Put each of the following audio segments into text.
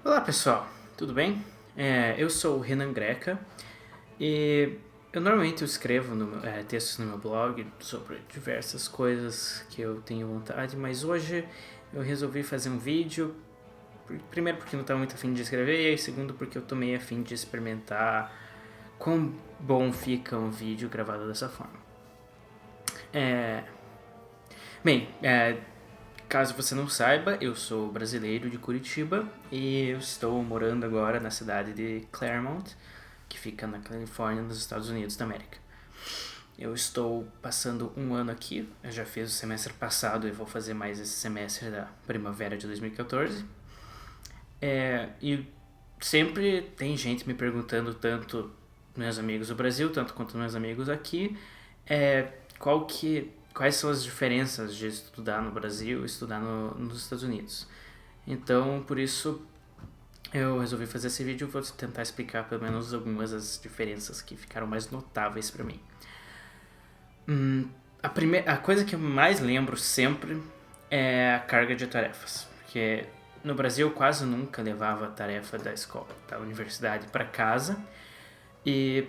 Olá pessoal, tudo bem? Eu sou o Renan Greca e eu normalmente escrevo textos no meu blog sobre diversas coisas que eu tenho vontade, mas hoje eu resolvi fazer um vídeo, primeiro porque não estava muito afim de escrever e segundo porque eu tô meio afim de experimentar quão bom fica um vídeo gravado dessa forma. Bem, caso você não saiba, eu sou brasileiro de Curitiba e eu estou morando agora na cidade de Claremont, que fica na Califórnia, nos Estados Unidos da América. Eu estou passando um ano aqui, eu já fiz o semestre passado e vou fazer mais esse semestre da primavera de 2014. E sempre tem gente me perguntando, tanto meus amigos do Brasil, tanto quanto meus amigos aqui, quais são as diferenças de estudar no Brasil e estudar nos Estados Unidos. Então, por isso, eu resolvi fazer esse vídeo e vou tentar explicar pelo menos algumas das diferenças que ficaram mais notáveis para mim. A coisa que eu mais lembro sempre é a carga de tarefas, porque no Brasil eu quase nunca levava a tarefa da escola, da universidade para casa, e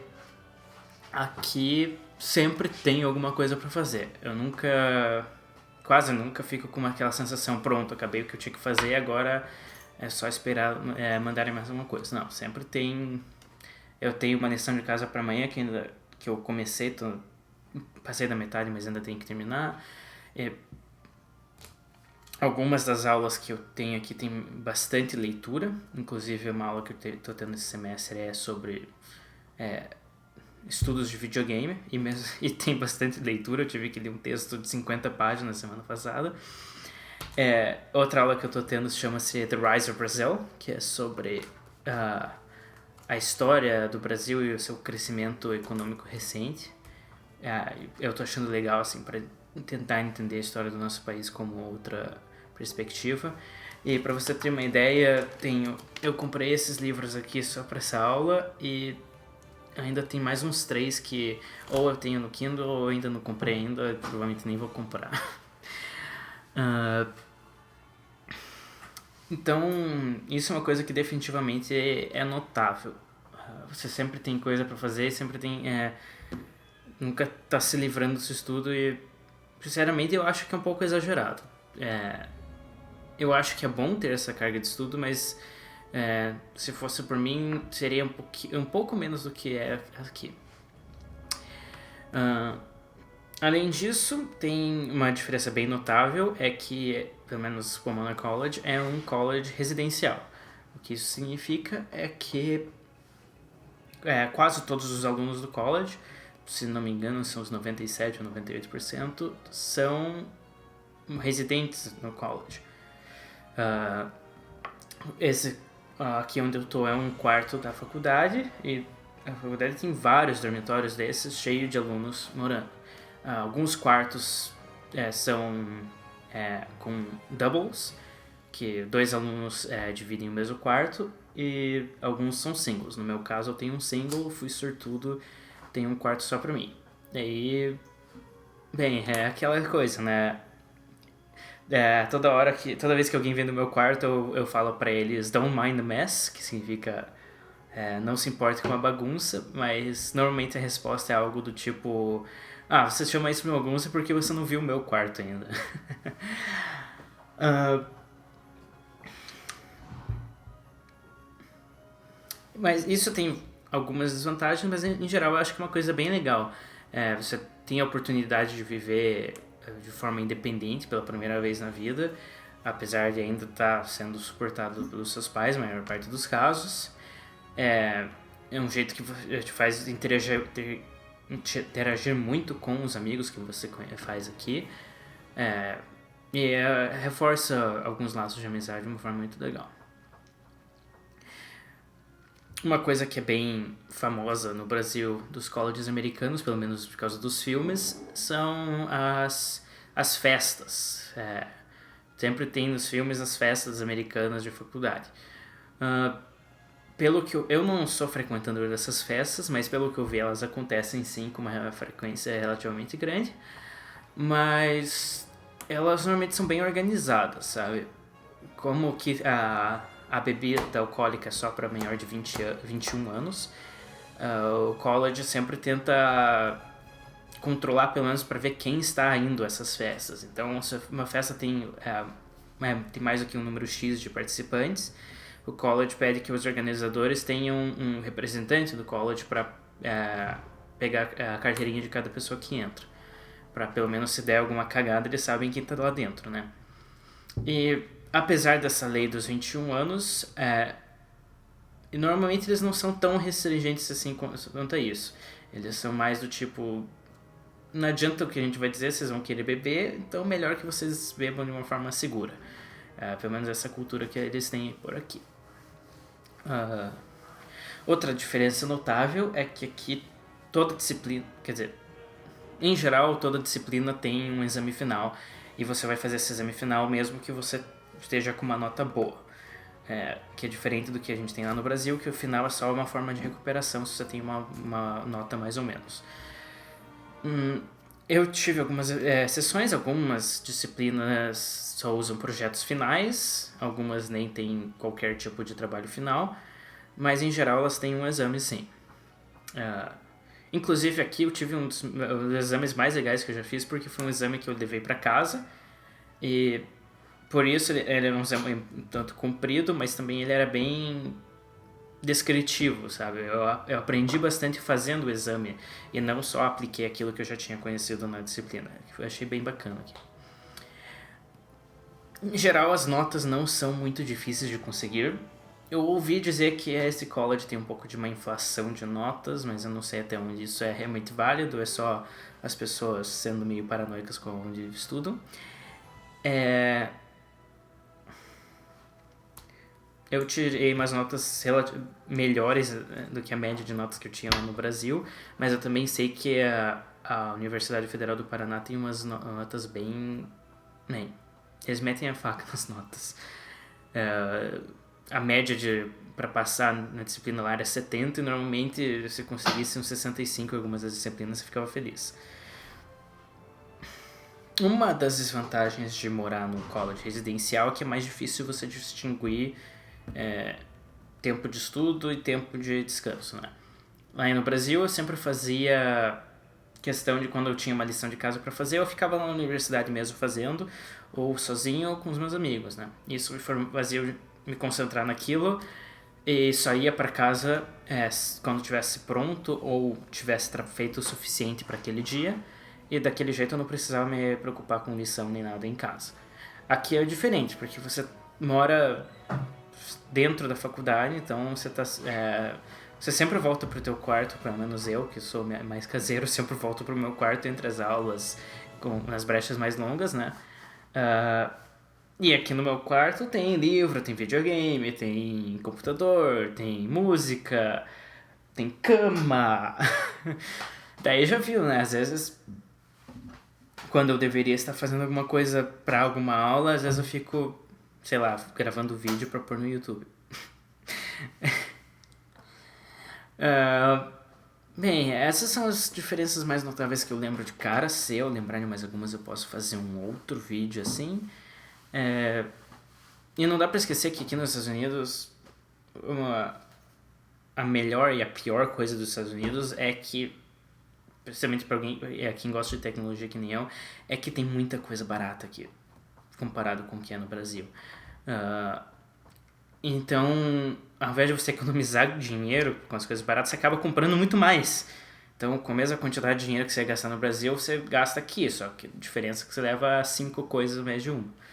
aqui sempre tem alguma coisa para fazer. Eu quase nunca fico com aquela sensação, pronto, acabei o que eu tinha que fazer, agora é só esperar mandarem mais alguma coisa. Não, sempre tem. Eu tenho uma lição de casa para amanhã que eu comecei, passei da metade, mas ainda tenho que terminar. Algumas das aulas que eu tenho aqui tem bastante leitura, inclusive uma aula que eu estou tendo esse semestre é sobre estudos de videogame e tem bastante leitura. Eu tive que ler um texto de 50 páginas semana passada. Outra aula que eu tô tendo chama-se The Rise of Brazil, que é sobre a história do Brasil e o seu crescimento econômico recente. Eu tô achando legal, assim, para tentar entender a história do nosso país como outra perspectiva. E para você ter uma ideia, eu comprei esses livros aqui só para essa aula e ainda tem mais uns 3 que ou eu tenho no Kindle ou eu ainda não comprei ainda, provavelmente nem vou comprar. Então, isso é uma coisa que definitivamente é notável. Você sempre tem coisa para fazer, sempre tem. Nunca tá se livrando do seu estudo e, sinceramente, eu acho que é um pouco exagerado. Eu acho que é bom ter essa carga de estudo, mas se fosse por mim, seria um pouco menos do que é aqui. Além disso, tem uma diferença bem notável, é que, pelo menos o Pomona College, é um college residencial. O que isso significa é que quase todos os alunos do college, se não me engano são os 97 ou 98%, são residentes no college. Aqui onde eu estou é um quarto da faculdade e a faculdade tem vários dormitórios desses, cheio de alunos morando. Alguns quartos são com doubles, que 2 alunos dividem o mesmo quarto, e alguns são singles. No meu caso eu tenho um single, fui sortudo, tenho um quarto só pra mim. Daí, bem, é aquela coisa, né? Toda vez que alguém vem no meu quarto, eu falo pra eles don't mind the mess, que significa não se importe com a bagunça, mas normalmente a resposta é algo do tipo: você chama isso de bagunça porque você não viu o meu quarto ainda. Mas isso tem algumas desvantagens, mas em geral eu acho que é uma coisa bem legal. Você tem a oportunidade de viver de forma independente pela primeira vez na vida, apesar de ainda estar sendo suportado pelos seus pais, na maior parte dos casos. É um jeito que te faz interagir muito com os amigos que você faz aqui. E reforça alguns laços de amizade de uma forma muito legal. Uma coisa que é bem famosa no Brasil dos colleges americanos, pelo menos por causa dos filmes, são as festas. Sempre tem nos filmes as festas americanas de faculdade. Pelo que eu não sou frequentador dessas festas, mas pelo que eu vi elas acontecem sim com uma frequência relativamente grande, mas elas normalmente são bem organizadas, sabe? Como que a a bebida alcoólica é só para menor de 21 anos. O college sempre tenta controlar, pelo menos para ver quem está indo a essas festas. Então, se uma festa tem mais do que um número X de participantes, o college pede que os organizadores tenham um representante do college para pegar a carteirinha de cada pessoa que entra. Para pelo menos se der alguma cagada, eles sabem quem está lá dentro, né? E apesar dessa lei dos 21 anos, e normalmente eles não são tão restringentes assim quanto a isso. Eles são mais do tipo, não adianta o que a gente vai dizer, vocês vão querer beber, então melhor que vocês bebam de uma forma segura. Pelo menos essa cultura que eles têm por aqui. Outra diferença notável é que aqui toda disciplina, quer dizer, em geral toda disciplina tem um exame final e você vai fazer esse exame final mesmo que você esteja com uma nota boa. Que é diferente do que a gente tem lá no Brasil, que o final é só uma forma de recuperação se você tem uma nota mais ou menos. Eu tive algumas sessões, algumas disciplinas só usam projetos finais, algumas nem tem qualquer tipo de trabalho final, mas em geral elas têm um exame sim. Inclusive aqui eu tive um dos exames mais legais que eu já fiz, porque foi um exame que eu levei para casa e por isso ele era um exame um tanto comprido, mas também ele era bem descritivo, sabe? Eu aprendi bastante fazendo o exame e não só apliquei aquilo que eu já tinha conhecido na disciplina. Eu achei bem bacana aqui. Em geral, as notas não são muito difíceis de conseguir. Eu ouvi dizer que esse college tem um pouco de uma inflação de notas, mas eu não sei até onde isso é realmente válido, é só as pessoas sendo meio paranoicas com onde estudam. Eu tirei umas notas melhores do que a média de notas que eu tinha lá no Brasil, mas eu também sei que a Universidade Federal do Paraná tem umas notas bem... eles metem a faca nas notas. A média para passar na disciplina lá era 70 e normalmente se conseguisse uns 65 em algumas das disciplinas você ficava feliz. Uma das desvantagens de morar num college residencial é que é mais difícil você distinguir tempo de estudo e tempo de descanso, né? Lá no Brasil eu sempre fazia questão de quando eu tinha uma lição de casa para fazer, eu ficava lá na universidade mesmo fazendo, ou sozinho ou com os meus amigos, né? Isso me fazia eu me concentrar naquilo e só ia para casa quando tivesse pronto ou tivesse feito o suficiente para aquele dia, e daquele jeito eu não precisava me preocupar com lição nem nada em casa. Aqui é diferente, porque você mora dentro da faculdade, então você sempre volta pro teu quarto, pelo menos eu, que sou mais caseiro, sempre volto pro meu quarto entre as aulas, nas brechas mais longas, né? E aqui no meu quarto tem livro, tem videogame, tem computador, tem música, tem cama. Daí já viu, né? Às vezes, quando eu deveria estar fazendo alguma coisa pra alguma aula, às vezes eu fico, sei lá, gravando vídeo pra pôr no YouTube. Bem, essas são as diferenças mais notáveis que eu lembro de cara. Se eu lembrar de mais algumas, eu posso fazer um outro vídeo assim. E não dá pra esquecer que aqui nos Estados Unidos, a melhor e a pior coisa dos Estados Unidos é que, principalmente pra quem gosta de tecnologia que nem eu, é que tem muita coisa barata aqui, comparado com o que é no Brasil. Então, ao invés de você economizar dinheiro com as coisas baratas, você acaba comprando muito mais. Então, com a mesma quantidade de dinheiro que você ia gastar no Brasil, você gasta aqui, só que a diferença é que você leva 5 coisas ao invés de uma.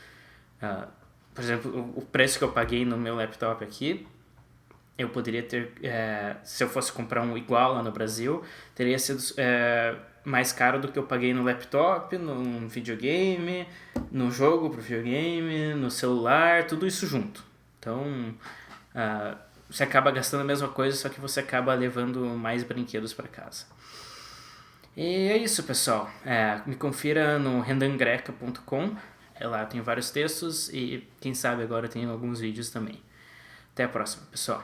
Por exemplo, o preço que eu paguei no meu laptop aqui, eu poderia ter, se eu fosse comprar um igual lá no Brasil, teria sido mais caro do que eu paguei no laptop, no videogame, no jogo pro videogame, no celular, tudo isso junto. Então, você acaba gastando a mesma coisa, só que você acaba levando mais brinquedos para casa. E é isso, pessoal. Me confira no rendangreca.com. Lá tem vários textos e, quem sabe, agora tem alguns vídeos também. Até a próxima, pessoal.